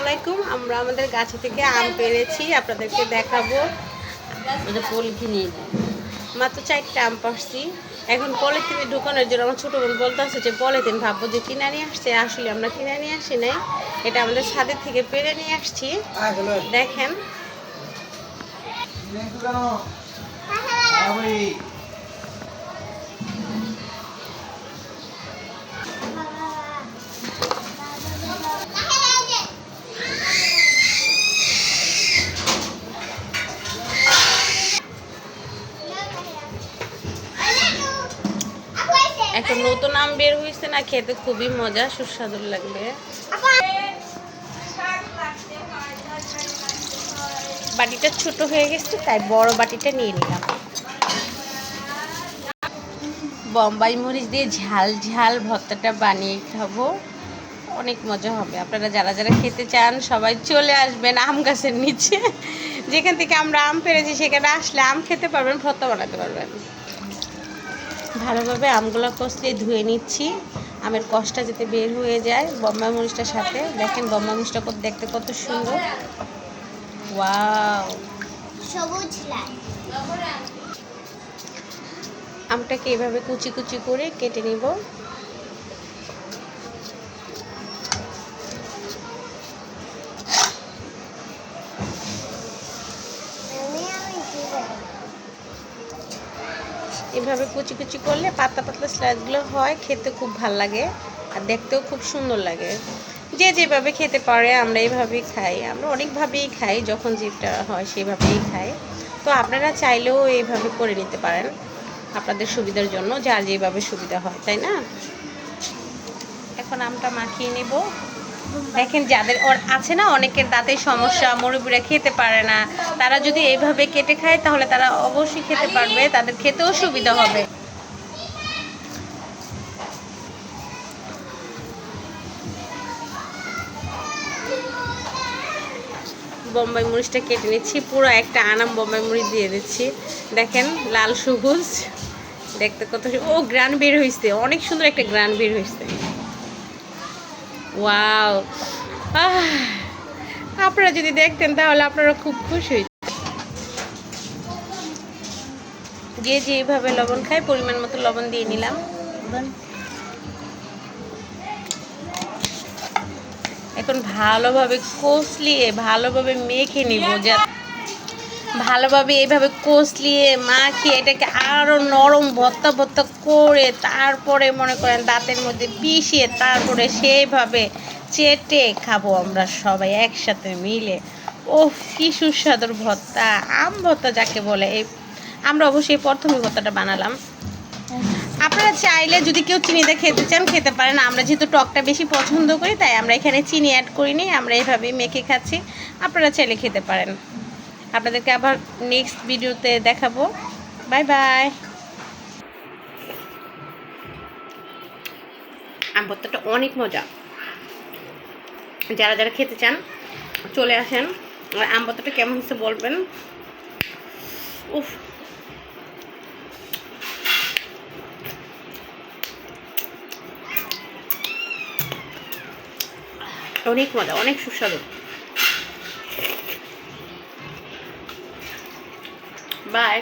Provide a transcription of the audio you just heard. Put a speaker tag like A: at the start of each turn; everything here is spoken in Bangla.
A: আলাইকুম। আমরা আমাদের গাছ থেকে আম পেরেছি, আপনাদেরকে দেখাবো। মাত্র 4টা আম পারছি। এখন পলিথিনে ঢুকানোর জন্য আমার ছোটো বোন বলতে আসছে যে পলিথিন, ভাববো যে কিনে নিয়ে আসছে, আসলে আমরা কিনে নিয়ে আসি নাই, এটা আমাদের ছাদের থেকে পেরে নিয়ে আসছি। দেখেন একটা নতুন আম বের হয়েছে না, খেতে খুবই মজা, সুস্বাদু লাগবে। বাটিটা ছোট হয়ে গেছে, তাই বড় বাটিটা নিয়ে নিলাম। বোম্বাই মরিচ দিয়ে ঝাল ঝাল ভর্তাটা বানিয়ে খাবো, অনেক মজা হবে। আপনারা যারা যারা খেতে চান সবাই চলে আসবেন আম গাছের নিচে, যেখান থেকে আমরা আম পেরেছি সেখানে আসলে আম খেতে পারবেন, ভর্তা বানাতে পারবেন। ভালোভাবে আমগুলো কষলে ধুয়ে নিচ্ছি, আমের কষটা যাতে বের হয়ে যায় বোম্বাই মরিচটার সাথে। দেখেন বোম্বাই মরিচটা দেখতে কত সুন্দর, ওয়াও। সবুজ লাল আমটাকে এভাবে কুচি কুচি করে কেটে নিব। এভাবে কুচি কুচি করলে পাতলা পাতলা স্লাইসগুলো হয়, খেতে খুব ভাল লাগে আর দেখতেও খুব সুন্দর লাগে। যে যেভাবে খেতে পারে আমরা এইভাবেই খাই, আমরা অনেকভাবেই খাই, যখন যেটা হয় সেইভাবেই খাই। তো আপনারা চাইলেও এইভাবে করে নিতে পারেন আপনাদের সুবিধার জন্য, যার যেভাবে সুবিধা হয়, তাই না? এখন আমটা মাখিয়ে নেব। দেখেন যাদের আছে না, অনেকের দাঁতের সমস্যা, মুরব্বিরা খেতে পারে না, তারা যদি এইভাবে কেটে খায় তাহলে তারা অবশ্যই খেতে পারবে, তাদের খেতেও সুবিধা হবে। বোম্বাই মরিচটা কেটে নিচ্ছি, পুরো একটা আনাম বোম্বাই মরিচ দিয়ে দিচ্ছি। দেখেন লাল সবুজ, দেখতে কত গ্রান বের হয়েছে, অনেক সুন্দর একটা গ্রান বের হয়েছে, ওয়াও। আপনারা যদি দেখতেন তাহলে আপনারা খুব খুশি হইতেন। যে যেভাবে লবণ খায় পরিমাণ মতো লবণ দিয়ে নিলাম। এখন ভালোভাবে কষলিয়ে ভালোভাবে মেখে নিব, যা ভালোভাবে এইভাবে কষলিয়ে মাখিয়ে এটাকে আরও নরম ভর্তা ভর্তা করে তারপরে মনে করেন দাঁতের মধ্যে পিষিয়ে তারপরে সেইভাবে চেটে খাবো আমরা সবাই একসাথে মিলে। ওহ, কি সুস্বাদুর ভর্তা, আম ভর্তা যাকে বলে। এই আমরা অবশ্যই প্রথমে ভর্তাটা বানালাম। আপনারা চাইলে যদি কেউ চিনিতে খেতে চান খেতে পারেন, আমরা যেহেতু টকটা বেশি পছন্দ করি তাই আমরা এখানে চিনি অ্যাড করিনি, আমরা এইভাবেই মেখে খাচ্ছি। আপনারা চাইলে খেতে পারেন। আপনাদেরকে আবার নেক্সট ভিডিওতে দেখাবো। Bye bye. আম ভর্তাটা অনেক মজা, যারা যারা খেতে চান চলে আসেন। আর আম ভর্তাটা কেমন হচ্ছে বলবেন। উফ, অনেক মজা, অনেক সুস্বাদু। বাই।